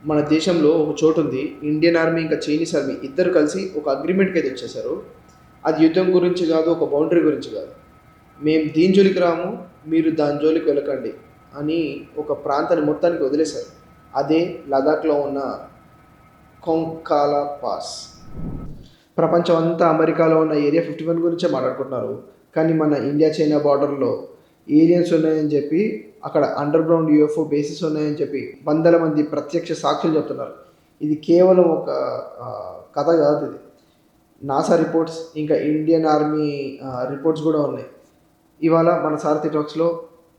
మన దేశంలో ఒక చోటు ఉంది. ఇండియన్ ఆర్మీ ఇంకా చైనీస్ ఆర్మీ ఇద్దరు కలిసి ఒక అగ్రిమెంట్‌కి అయితే వచ్చేసారు. అది యుద్ధం గురించి కాదు, ఒక బౌండరీ గురించి కాదు. మేము దీని జోలికి రాము, మీరు దాని జోలికి వెళ్ళకండి అని ఒక ప్రాంతాన్ని మొత్తానికి వదిలేశారు. అదే లదాఖ్‌లో ఉన్న కొంకాలా పాస్. ప్రపంచం అంతా అమెరికాలో ఉన్న ఏరియా 51 గురించే మాట్లాడుకుంటున్నారు. కానీ మన ఇండియా చైనా బార్డర్‌లో ఏలియన్స్ ఉన్నాయని చెప్పి, అక్కడ అండర్ గ్రౌండ్ యూఎఫ్ఓ బేసెస్ ఉన్నాయని చెప్పి వందల మంది ప్రత్యక్ష సాక్షులు చెప్తున్నారు. ఇది కేవలం ఒక కథ కాదు ఇది. నాసా రిపోర్ట్స్ ఇంకా ఇండియన్ ఆర్మీ రిపోర్ట్స్ కూడా ఉన్నాయి. ఇవాళ మన సారథి టాక్స్‌లో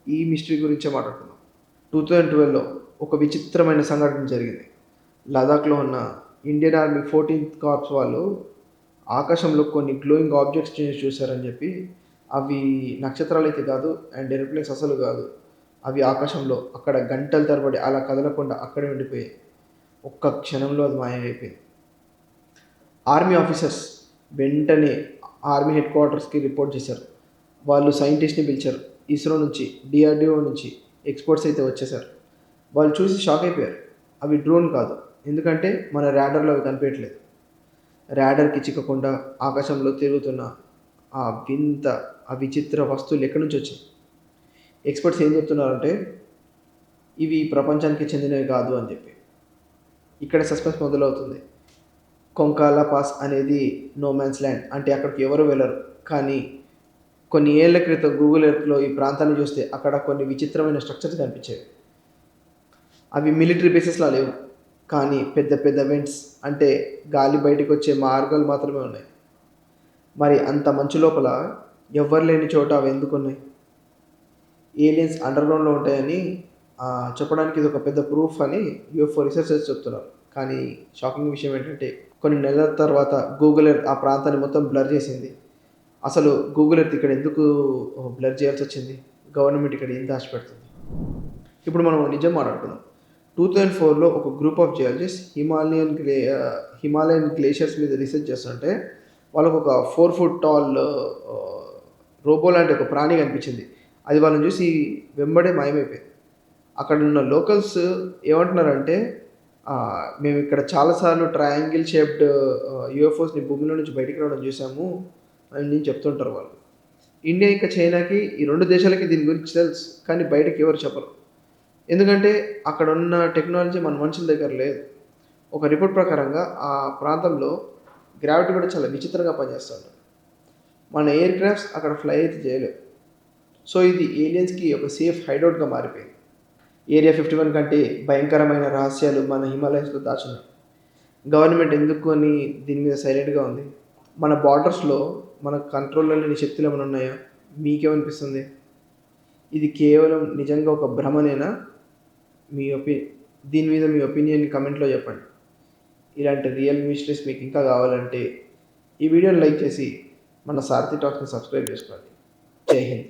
ఈ మిస్టరీ గురించే మాట్లాడుకుందాం. 2012లో ఒక విచిత్రమైన సంఘటన జరిగింది. లదాఖ్‌లో ఉన్న ఇండియన్ ఆర్మీ 14th కార్ప్స్ వాళ్ళు ఆకాశంలో కొన్ని గ్లోయింగ్ ఆబ్జెక్ట్స్ చూశారని చెప్పి, అవి నక్షత్రాలైతే కాదు అండ్ ఏరోప్లేన్స్ అసలు కాదు. అవి ఆకాశంలో అక్కడ గంటల తరబడి అలా కదలకుండా అక్కడే ఉండిపోయాయి. ఒక్క క్షణంలో అది మాయమైపోయింది. ఆర్మీ ఆఫీసర్స్ వెంటనే ఆర్మీ హెడ్ క్వార్టర్స్‌కి రిపోర్ట్ చేశారు. వాళ్ళు సైంటిస్ట్‌ని పిలిచారు. ఇస్రో నుంచి, డీఆర్‌డీఓ నుంచి ఎక్స్పర్ట్స్ అయితే వచ్చేసారు. వాళ్ళు చూసి షాక్ అయిపోయారు. అవి డ్రోన్ కాదు. ఎందుకంటే మన రాడార్‌లో అవి కనిపించట్లేదు. రాడార్‌కి చిక్కకుండా ఆకాశంలో తిరుగుతున్న ఆ వింత, ఆ విచిత్ర వస్తువులు ఎక్కడి నుంచి వచ్చాయి? ఎక్స్పర్ట్స్ ఏం చెప్తున్నారంటే, ఇవి ప్రపంచానికి చెందినవి కాదు అని చెప్పి. ఇక్కడ సస్పెన్స్ మొదలవుతుంది. కొంకాలా పాస్ అనేది నో మ్యాన్స్ ల్యాండ్. అంటే అక్కడికి ఎవరు వెళ్ళరు. కానీ కొన్ని ఏళ్ల క్రితం గూగుల్ ఎర్త్‌లో ఈ ప్రాంతాన్ని చూస్తే అక్కడ కొన్ని విచిత్రమైన స్ట్రక్చర్స్ కనిపించేవి. అవి మిలిటరీ బేసెస్‌లా లేవు. కానీ పెద్ద పెద్ద వెంట్స్, అంటే గాలి బయటకొచ్చే మార్గాలు మాత్రమే ఉన్నాయి. మరి అంత మంచు లోపల ఎవ్వరు లేని చోట అవి ఎందుకున్నాయి? ఏలియన్స్ అండర్ గ్రౌండ్‌లో ఉంటాయని చెప్పడానికి ఇదొక పెద్ద ప్రూఫ్ అని యూఎఫ్ఓ రీసెర్చర్స్ చెప్తున్నారు. కానీ షాకింగ్ విషయం ఏంటంటే, కొన్ని నెలల తర్వాత గూగుల్ ఎర్త్ ఆ ప్రాంతాన్ని మొత్తం బ్లర్ చేసింది. అసలు గూగుల్ ఎర్త్ ఇక్కడ ఎందుకు బ్లర్ చేయాల్సొచ్చింది? గవర్నమెంట్ ఇక్కడ ఏం దాచిపెడుతుంది? ఇప్పుడు మనం నిజం మాట్లాడుకుందాం. 2004లో ఒక group of geologists Himalayan glaciers మీద రీసెర్చ్ చేస్తుంటే, వాళ్ళకు ఒక 4 ఫుట్ టాల్ రోబో లాంటి ఒక ప్రాణి కనిపించింది. అది వాళ్ళని చూసి వెంబడే మాయమైపోయింది. అక్కడున్న లోకల్స్ ఏమంటున్నారంటే, మేము ఇక్కడ చాలా సార్లు ట్రయాంగిల్ షేప్డ్ యూఎఫ్ఓస్‌ని భూమిలో నుంచి బయటికి రావడం చూసాము అని చెప్తుంటారు వాళ్ళు. ఇండియా ఇంకా చైనాకి, ఈ 2 దేశాలకి దీని గురించి తెలుసు. కానీ బయటకి ఎవరు చెప్పరు. ఎందుకంటే అక్కడున్న టెక్నాలజీ మన మనుషుల దగ్గర లేదు. ఒక రిపోర్ట్ ప్రకారంగా ఆ ప్రాంతంలో గ్రావిటీ కూడా చాలా విచిత్రంగా పనిచేస్తుంది. మన ఎయిర్ క్రాఫ్ట్స్ అక్కడ ఫ్లై అయితే చేయలేవు. సో ఇది ఏలియన్స్‌కి ఒక సేఫ్ హైడౌట్‌గా మారిపోయింది. ఏరియా 51 కంటే భయంకరమైన రహస్యాలు మన హిమాలయస్‌లో దాచున్నాయి. గవర్నమెంట్ ఎందుకు అని దీని మీద సైలెంట్‌గా ఉంది? మన బార్డర్స్‌లో మన కంట్రోల్‌లో లేని శక్తులు ఏమైనా ఉన్నాయా? మీకేమనిపిస్తుంది? ఇది కేవలం నిజంగా ఒక భ్రమనేనా? మీ ఒపి దీని మీద మీ ఒపీనియన్ కమెంట్‌లో చెప్పండి. ఇలాంటి రియల్ మిస్టరీస్ మీకు ఇంకా కావాలంటే ఈ వీడియోని లైక్ చేసి మన సారథి టాక్స్‌ని సబ్స్క్రైబ్ చేసుకోండి. జై హింద్.